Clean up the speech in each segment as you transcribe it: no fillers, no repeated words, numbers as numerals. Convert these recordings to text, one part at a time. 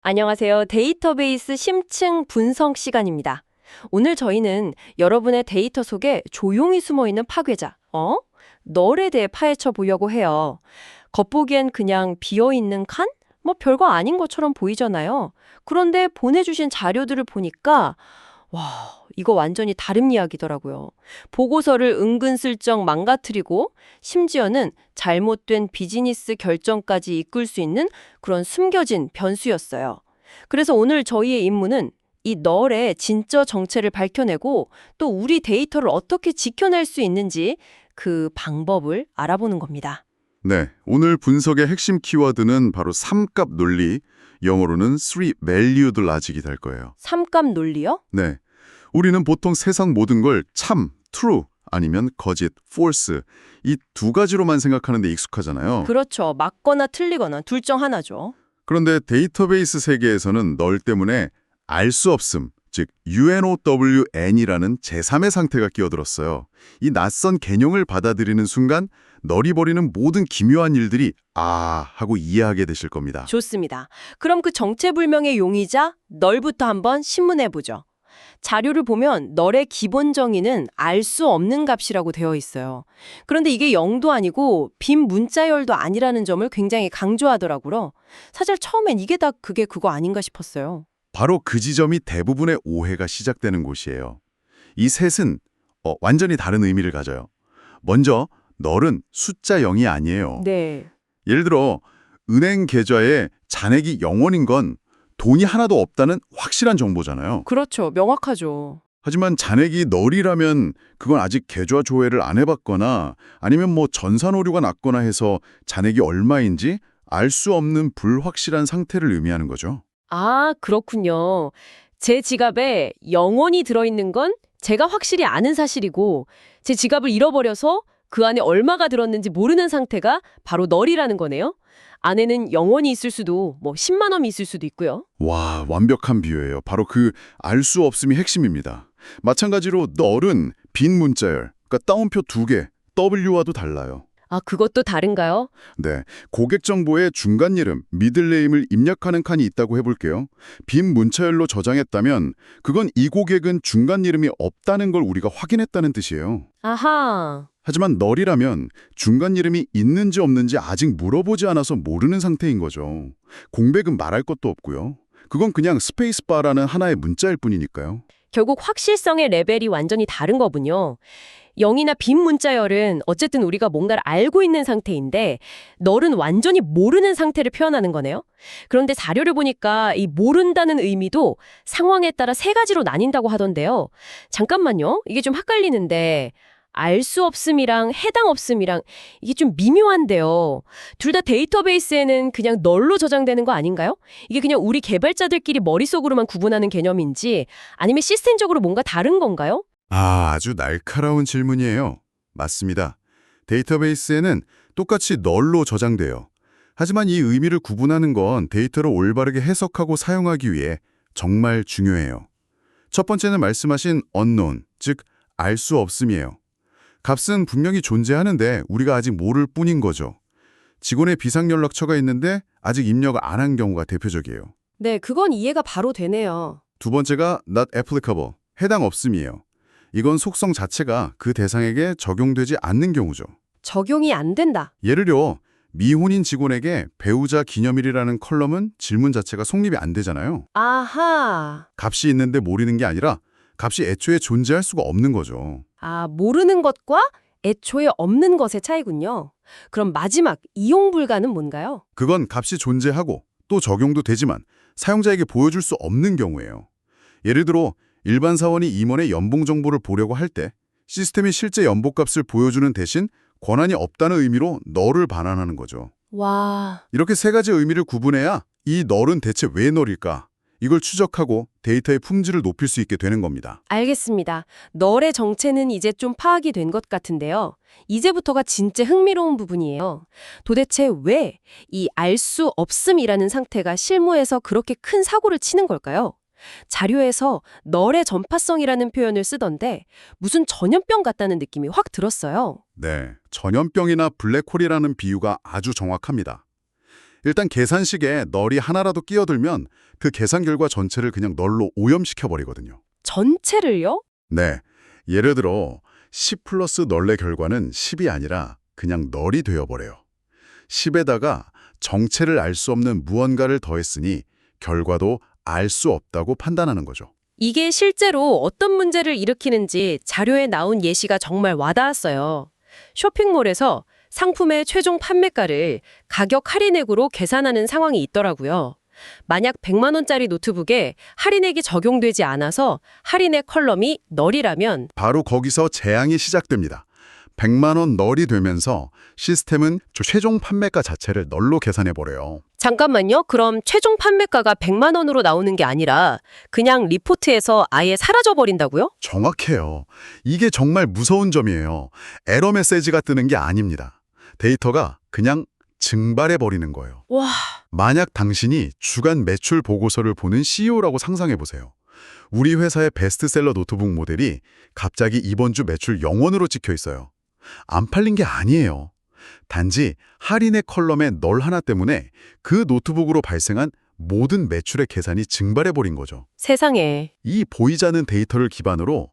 안녕하세요. 데이터베이스 심층 분석 시간입니다. 오늘 저희는 여러분의 데이터 속에 조용히 숨어있는 파괴자, 널에 대해 파헤쳐 보려고 해요. 겉보기엔 그냥 비어있는 칸? 뭐 별거 아닌 것처럼 보이잖아요. 그런데 보내주신 자료들을 보니까 와, 이거 완전히 다른 이야기더라고요. 보고서를 은근슬쩍 망가뜨리고 심지어는 잘못된 비즈니스 결정까지 이끌 수 있는 그런 숨겨진 변수였어요. 그래서 오늘 저희의 임무는 이 널의 진짜 정체를 밝혀내고 또 우리 데이터를 어떻게 지켜낼 수 있는지 그 방법을 알아보는 겁니다. 네, 오늘 분석의 핵심 키워드는 바로 삼값 논리, 영어로는 three valued logic이 될 거예요. 삼값 논리요? 네, 우리는 보통 세상 모든 걸 참, true, 아니면 거짓, false, 이 두 가지로만 생각하는데 익숙하잖아요. 그렇죠. 맞거나 틀리거나 둘 중 하나죠. 그런데 데이터베이스 세계에서는 널 때문에 알 수 없음, 즉 UNOWN이라는 제3의 상태가 끼어들었어요. 이 낯선 개념을 받아들이는 순간 널이 벌이는 모든 기묘한 일들이 하고 이해하게 되실 겁니다. 좋습니다. 그럼 그 정체불명의 용의자 널부터 한번 신문해보죠. 자료를 보면 널의 기본 정의는 알 수 없는 값이라고 되어 있어요. 그런데 이게 0도 아니고 빈 문자열도 아니라는 점을 굉장히 강조하더라고요. 사실 처음엔 이게 다 그거 아닌가 싶었어요. 바로 그 지점이 대부분의 오해가 시작되는 곳이에요. 이 셋은 완전히 다른 의미를 가져요. 먼저 널은 숫자 0이 아니에요. 네. 예를 들어 은행 계좌에 잔액이 0원인 건 돈이 하나도 없다는 확실한 정보잖아요. 그렇죠. 명확하죠. 하지만 잔액이 널이라면 그건 아직 계좌 조회를 안 해봤거나 아니면 전산 오류가 났거나 해서 잔액이 얼마인지 알 수 없는 불확실한 상태를 의미하는 거죠. 아, 그렇군요. 제 지갑에 0원이 들어있는 건 제가 확실히 아는 사실이고 제 지갑을 잃어버려서 그 안에 얼마가 들었는지 모르는 상태가 바로 널이라는 거네요. 안에는 0원이 있을 수도 10만 원이 있을 수도 있고요. 와, 완벽한 비유예요. 바로 그 알 수 없음이 핵심입니다. 마찬가지로 널은 빈 문자열, 그러니까 따옴표 2개, W와도 달라요. 아, 그것도 다른가요? 네, 고객 정보의 중간 이름, 미들네임을 입력하는 칸이 있다고 해볼게요. 빈 문자열로 저장했다면 그건 이 고객은 중간 이름이 없다는 걸 우리가 확인했다는 뜻이에요. 아하. 하지만 널이라면 중간 이름이 있는지 없는지 아직 물어보지 않아서 모르는 상태인 거죠. 공백은 말할 것도 없고요. 그건 그냥 스페이스바라는 하나의 문자일 뿐이니까요. 결국 확실성의 레벨이 완전히 다른 거군요. 0이나 빈 문자열은 어쨌든 우리가 뭔가를 알고 있는 상태인데 널은 완전히 모르는 상태를 표현하는 거네요. 그런데 자료를 보니까 이 모른다는 의미도 상황에 따라 세 가지로 나뉜다고 하던데요. 잠깐만요. 이게 좀 헷갈리는데 알 수 없음이랑 해당 없음이랑 이게 좀 미묘한데요. 둘 다 데이터베이스에는 그냥 널로 저장되는 거 아닌가요? 이게 그냥 우리 개발자들끼리 머릿속으로만 구분하는 개념인지 아니면 시스템적으로 뭔가 다른 건가요? 아주 날카로운 질문이에요. 맞습니다. 데이터베이스에는 똑같이 널로 저장돼요. 하지만 이 의미를 구분하는 건 데이터를 올바르게 해석하고 사용하기 위해 정말 중요해요. 첫 번째는 말씀하신 unknown, 즉 알 수 없음이에요. 값은 분명히 존재하는데 우리가 아직 모를 뿐인 거죠. 직원의 비상연락처가 있는데 아직 입력을 안 한 경우가 대표적이에요. 네, 그건 이해가 바로 되네요. 두 번째가 not applicable, 해당 없음이에요. 이건 속성 자체가 그 대상에게 적용되지 않는 경우죠. 적용이 안 된다. 예를 들어 미혼인 직원에게 배우자 기념일이라는 컬럼은 질문 자체가 성립이 안 되잖아요. 아하. 값이 있는데 모르는 게 아니라 값이 애초에 존재할 수가 없는 거죠. 아, 모르는 것과 애초에 없는 것의 차이군요. 그럼 마지막, 이용 불가는 뭔가요? 그건 값이 존재하고 또 적용도 되지만 사용자에게 보여줄 수 없는 경우예요. 예를 들어 일반 사원이 임원의 연봉 정보를 보려고 할 때 시스템이 실제 연봉값을 보여주는 대신 권한이 없다는 의미로 널을 반환하는 거죠. 와, 이렇게 세 가지 의미를 구분해야 이 널은 대체 왜 널일까? 이걸 추적하고 데이터의 품질을 높일 수 있게 되는 겁니다. 알겠습니다. 널의 정체는 이제 좀 파악이 된 것 같은데요. 이제부터가 진짜 흥미로운 부분이에요. 도대체 왜 이 알 수 없음이라는 상태가 실무에서 그렇게 큰 사고를 치는 걸까요? 자료에서 널의 전파성이라는 표현을 쓰던데 무슨 전염병 같다는 느낌이 확 들었어요. 네, 전염병이나 블랙홀이라는 비유가 아주 정확합니다. 일단 계산식에 널이 하나라도 끼어들면 그 계산 결과 전체를 그냥 널로 오염시켜버리거든요. 전체를요? 네, 예를 들어 10 플러스 널의 결과는 10이 아니라 그냥 널이 되어버려요. 10에다가 정체를 알 수 없는 무언가를 더했으니 결과도 알 수 없다고 판단하는 거죠. 이게 실제로 어떤 문제를 일으키는지 자료에 나온 예시가 정말 와닿았어요. 쇼핑몰에서 상품의 최종 판매가를 가격 할인액으로 계산하는 상황이 있더라고요. 만약 100만 원짜리 노트북에 할인액이 적용되지 않아서 할인액 컬럼이 널이라면 바로 거기서 재앙이 시작됩니다. 100만 원 널이 되면서 시스템은 최종 판매가 자체를 널로 계산해버려요. 잠깐만요. 그럼 최종 판매가가 100만 원으로 나오는 게 아니라 그냥 리포트에서 아예 사라져 버린다고요? 정확해요. 이게 정말 무서운 점이에요. 에러 메시지가 뜨는 게 아닙니다. 데이터가 그냥 증발해버리는 거예요. 와, 만약 당신이 주간 매출 보고서를 보는 CEO라고 상상해보세요. 우리 회사의 베스트셀러 노트북 모델이 갑자기 이번 주 매출 0원으로 찍혀 있어요. 안 팔린 게 아니에요. 단지 할인의 컬럼의 널 하나 때문에 그 노트북으로 발생한 모든 매출의 계산이 증발해버린 거죠. 세상에. 이 보이지 않는 데이터를 기반으로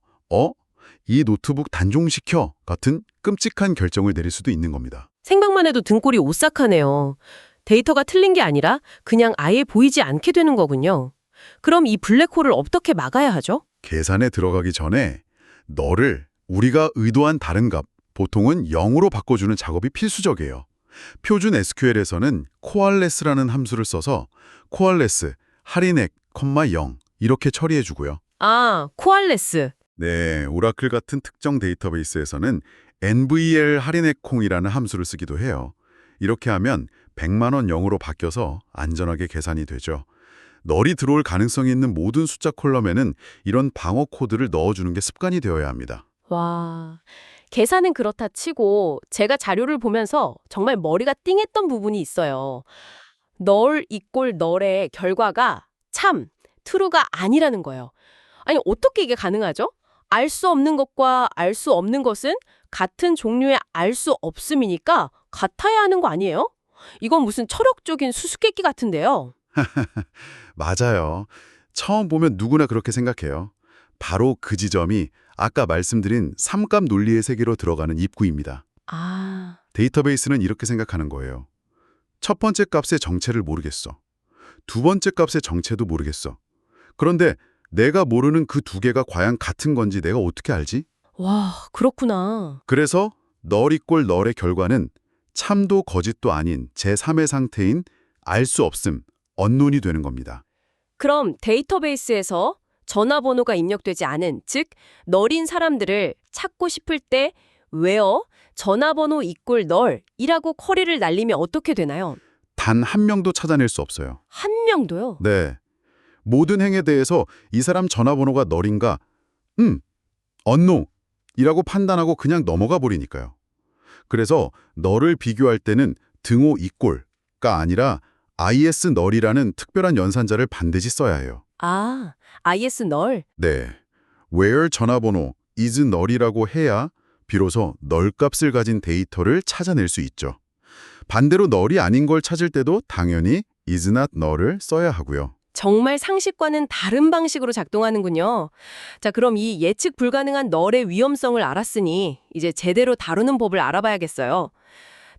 이 노트북 단종시켜 같은 끔찍한 결정을 내릴 수도 있는 겁니다. 생각만 해도 등골이 오싹하네요. 데이터가 틀린 게 아니라 그냥 아예 보이지 않게 되는 거군요. 그럼 이 블랙홀을 어떻게 막아야 하죠? 계산에 들어가기 전에 너를 우리가 의도한 다른 값, 보통은 0으로 바꿔주는 작업이 필수적이에요. 표준 SQL에서는 코알레스라는 함수를 써서 코알레스, 할인액, 0 이렇게 처리해주고요. 아, 코알레스. 네, 오라클 같은 특정 데이터베이스에서는 NVL 할인액콩이라는 함수를 쓰기도 해요. 이렇게 하면 100만 원 0으로 바뀌어서 안전하게 계산이 되죠. 널이 들어올 가능성이 있는 모든 숫자 콜럼에는 이런 방어 코드를 넣어주는 게 습관이 되어야 합니다. 와, 계산은 그렇다 치고 제가 자료를 보면서 정말 머리가 띵했던 부분이 있어요. 널 이꼴 널의 결과가 참 true가 아니라는 거예요. 아니, 어떻게 이게 가능하죠? 알 수 없는 것과 알 수 없는 것은 같은 종류의 알 수 없음이니까 같아야 하는 거 아니에요? 이건 무슨 철학적인 수수께끼 같은데요. 맞아요. 처음 보면 누구나 그렇게 생각해요. 바로 그 지점이 아까 말씀드린 삼값 논리의 세계로 들어가는 입구입니다. 아, 데이터베이스는 이렇게 생각하는 거예요. 첫 번째 값의 정체를 모르겠어. 두 번째 값의 정체도 모르겠어. 그런데 내가 모르는 그 두 개가 과연 같은 건지 내가 어떻게 알지? 와, 그렇구나. 그래서 널 이꼴 널의 결과는 참도 거짓도 아닌 제3의 상태인 알 수 없음, 언론이 되는 겁니다. 그럼 데이터베이스에서 전화번호가 입력되지 않은, 즉 널인 사람들을 찾고 싶을 때 where 전화번호 이꼴 널이라고 쿼리를 날리면 어떻게 되나요? 단 한 명도 찾아낼 수 없어요. 한 명도요? 네. 모든 행에 대해서 이 사람 전화번호가 널인가? 언노이라고 판단하고 그냥 넘어가 버리니까요. 그래서 널을 비교할 때는 등호 이꼴가 아니라 is 널이라는 특별한 연산자를 반드시 써야 해요. 아, is 널? 네. where 전화번호 is 널이라고 해야 비로소 널 값을 가진 데이터를 찾아낼 수 있죠. 반대로 널이 아닌 걸 찾을 때도 당연히 is not 널을 써야 하고요. 정말 상식과는 다른 방식으로 작동하는군요. 자, 그럼 이 예측 불가능한 널의 위험성을 알았으니 이제 제대로 다루는 법을 알아봐야겠어요.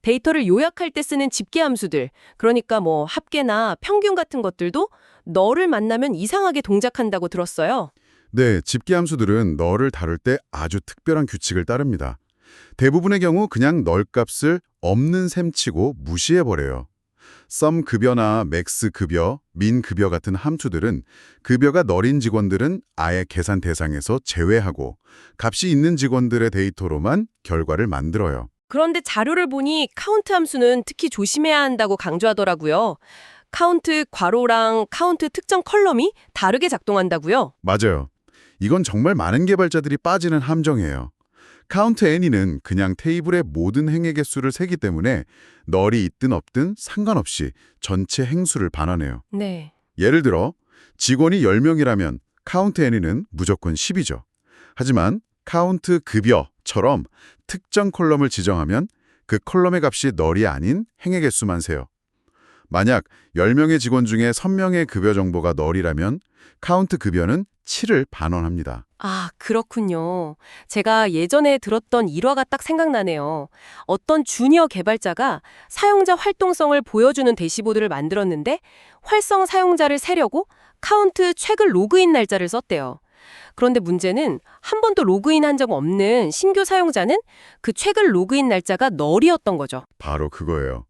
데이터를 요약할 때 쓰는 집계 함수들, 그러니까 뭐 합계나 평균 같은 것들도 널을 만나면 이상하게 동작한다고 들었어요. 네, 집계 함수들은 널을 다룰 때 아주 특별한 규칙을 따릅니다. 대부분의 경우 그냥 널 값을 없는 셈 치고 무시해버려요. sum 급여나 max 급여, min 급여 같은 함수들은 급여가 널인 직원들은 아예 계산 대상에서 제외하고 값이 있는 직원들의 데이터로만 결과를 만들어요. 그런데 자료를 보니 카운트 함수는 특히 조심해야 한다고 강조하더라고요. 카운트 괄호랑 카운트 특정 컬럼이 다르게 작동한다고요? 맞아요. 이건 정말 많은 개발자들이 빠지는 함정이에요. 카운트 any는 그냥 테이블의 모든 행의 개수를 세기 때문에 널이 있든 없든 상관없이 전체 행수를 반환해요. 네. 예를 들어 직원이 10명이라면 카운트 any는 무조건 10이죠. 하지만 카운트 급여처럼 특정 컬럼을 지정하면 그 컬럼의 값이 널이 아닌 행의 개수만 세요. 만약 10명의 직원 중에 3명의 급여 정보가 널이라면 카운트 급여는 7을 반원합니다. 아, 그렇군요. 제가 예전에 들었던 일화가 딱 생각나네요. 어떤 주니어 개발자가 사용자 활동성을 보여주는 대시보드를 만들었는데 활성 사용자를 세려고 카운트 최근 로그인 날짜를 썼대요. 그런데 문제는 한 번도 로그인한 적 없는 신규 사용자는 그 최근 로그인 날짜가 널이었던 거죠. 바로 그거예요.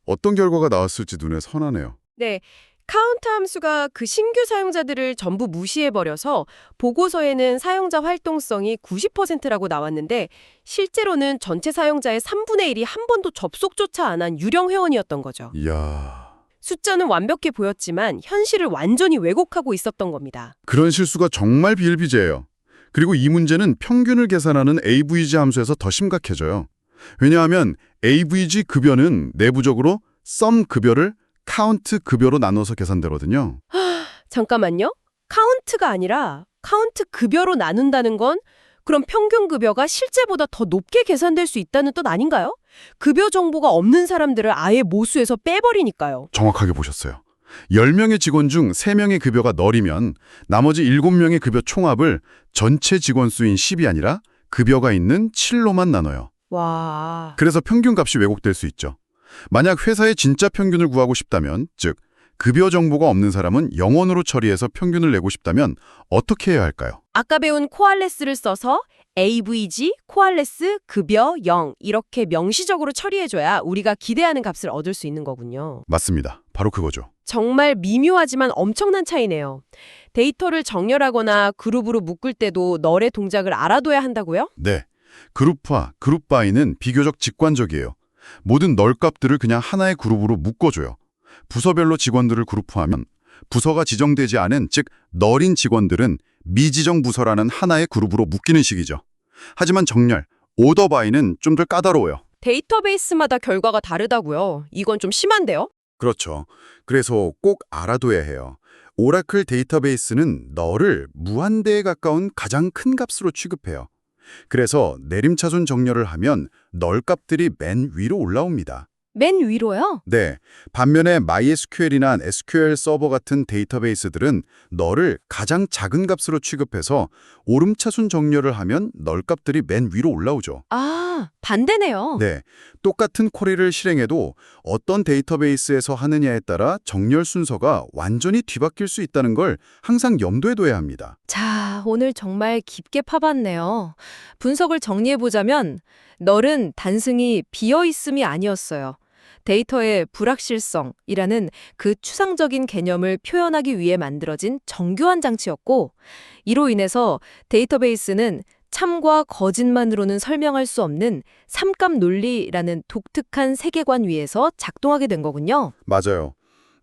어떤 결과가 나왔을지 눈에 선하네요. 네. 카운트 함수가 그 신규 사용자들을 전부 무시해버려서 보고서에는 사용자 활동성이 90%라고 나왔는데 실제로는 전체 사용자의 3분의 1이 한 번도 접속조차 안 한 유령 회원이었던 거죠. 이야, 숫자는 완벽해 보였지만 현실을 완전히 왜곡하고 있었던 겁니다. 그런 실수가 정말 비일비재해요. 그리고 이 문제는 평균을 계산하는 AVG 함수에서 더 심각해져요. 왜냐하면 AVG 급여는 내부적으로 썸 급여를 카운트 급여로 나눠서 계산되거든요. 잠깐만요. 카운트가 아니라 카운트 급여로 나눈다는 건 그럼 평균 급여가 실제보다 더 높게 계산될 수 있다는 뜻 아닌가요? 급여 정보가 없는 사람들을 아예 모수에서 빼버리니까요. 정확하게 보셨어요. 10명의 직원 중 3명의 급여가 널이면 나머지 7명의 급여 총합을 전체 직원 수인 10이 아니라 급여가 있는 7로만 나눠요. 와... 그래서 평균값이 왜곡될 수 있죠. 만약 회사의 진짜 평균을 구하고 싶다면, 즉 급여 정보가 없는 사람은 0원으로 처리해서 평균을 내고 싶다면 어떻게 해야 할까요? 아까 배운 코알레스를 써서 AVG, 코알레스, 급여 0 이렇게 명시적으로 처리해줘야 우리가 기대하는 값을 얻을 수 있는 거군요. 맞습니다. 바로 그거죠. 정말 미묘하지만 엄청난 차이네요. 데이터를 정렬하거나 그룹으로 묶을 때도 널의 동작을 알아둬야 한다고요? 네. 그룹화, 그룹바이는 비교적 직관적이에요. 모든 널 값들을 그냥 하나의 그룹으로 묶어줘요. 부서별로 직원들을 그룹화하면 부서가 지정되지 않은, 즉 널인 직원들은 미지정 부서라는 하나의 그룹으로 묶이는 식이죠. 하지만 정렬, 오더바이는 좀 더 까다로워요. 데이터베이스마다 결과가 다르다고요? 이건 좀 심한데요? 그렇죠. 그래서 꼭 알아둬야 해요. 오라클 데이터베이스는 널을 무한대에 가까운 가장 큰 값으로 취급해요. 그래서 내림차순 정렬을 하면 널 값들이 맨 위로 올라옵니다. 맨 위로요? 네, 반면에 MySQL이나 SQL 서버 같은 데이터베이스들은 널을 가장 작은 값으로 취급해서 오름차순 정렬을 하면 널 값들이 맨 위로 올라오죠. 아, 반대네요. 네, 똑같은 쿼리를 실행해도 어떤 데이터베이스에서 하느냐에 따라 정렬 순서가 완전히 뒤바뀔 수 있다는 걸 항상 염두에 둬야 합니다. 자, 오늘 정말 깊게 파봤네요. 분석을 정리해보자면 널은 단순히 비어있음이 아니었어요. 데이터의 불확실성이라는 그 추상적인 개념을 표현하기 위해 만들어진 정교한 장치였고, 이로 인해서 데이터베이스는 참과 거짓만으로는 설명할 수 없는 삼값 논리라는 독특한 세계관 위에서 작동하게 된 거군요. 맞아요.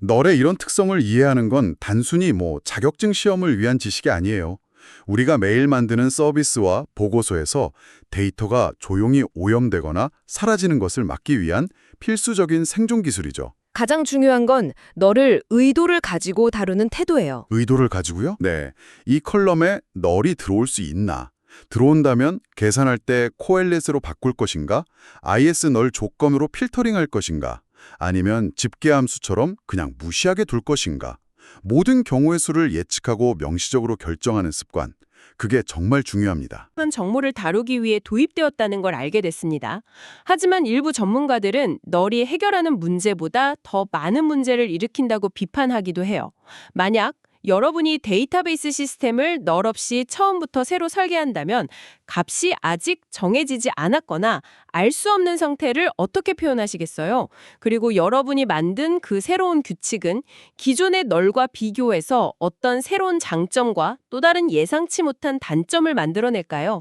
널의 이런 특성을 이해하는 건 단순히 자격증 시험을 위한 지식이 아니에요. 우리가 매일 만드는 서비스와 보고서에서 데이터가 조용히 오염되거나 사라지는 것을 막기 위한 필수적인 생존 기술이죠. 가장 중요한 건 널을 의도를 가지고 다루는 태도예요. 의도를 가지고요? 네. 이 컬럼에 널이 들어올 수 있나? 들어온다면 계산할 때 코엘렛으로 바꿀 것인가? IS 널 조건으로 필터링할 것인가? 아니면 집계함수처럼 그냥 무시하게 둘 것인가? 모든 경우의 수를 예측하고 명시적으로 결정하는 습관. 그게 정말 중요합니다. 정보를 다루기 위해 도입되었다는 걸 알게 됐습니다. 하지만 일부 전문가들은 널이 해결하는 문제보다 더 많은 문제를 일으킨다고 비판하기도 해요. 만약 여러분이 데이터베이스 시스템을 널 없이 처음부터 새로 설계한다면 값이 아직 정해지지 않았거나 알 수 없는 상태를 어떻게 표현하시겠어요? 그리고 여러분이 만든 그 새로운 규칙은 기존의 널과 비교해서 어떤 새로운 장점과 또 다른 예상치 못한 단점을 만들어낼까요?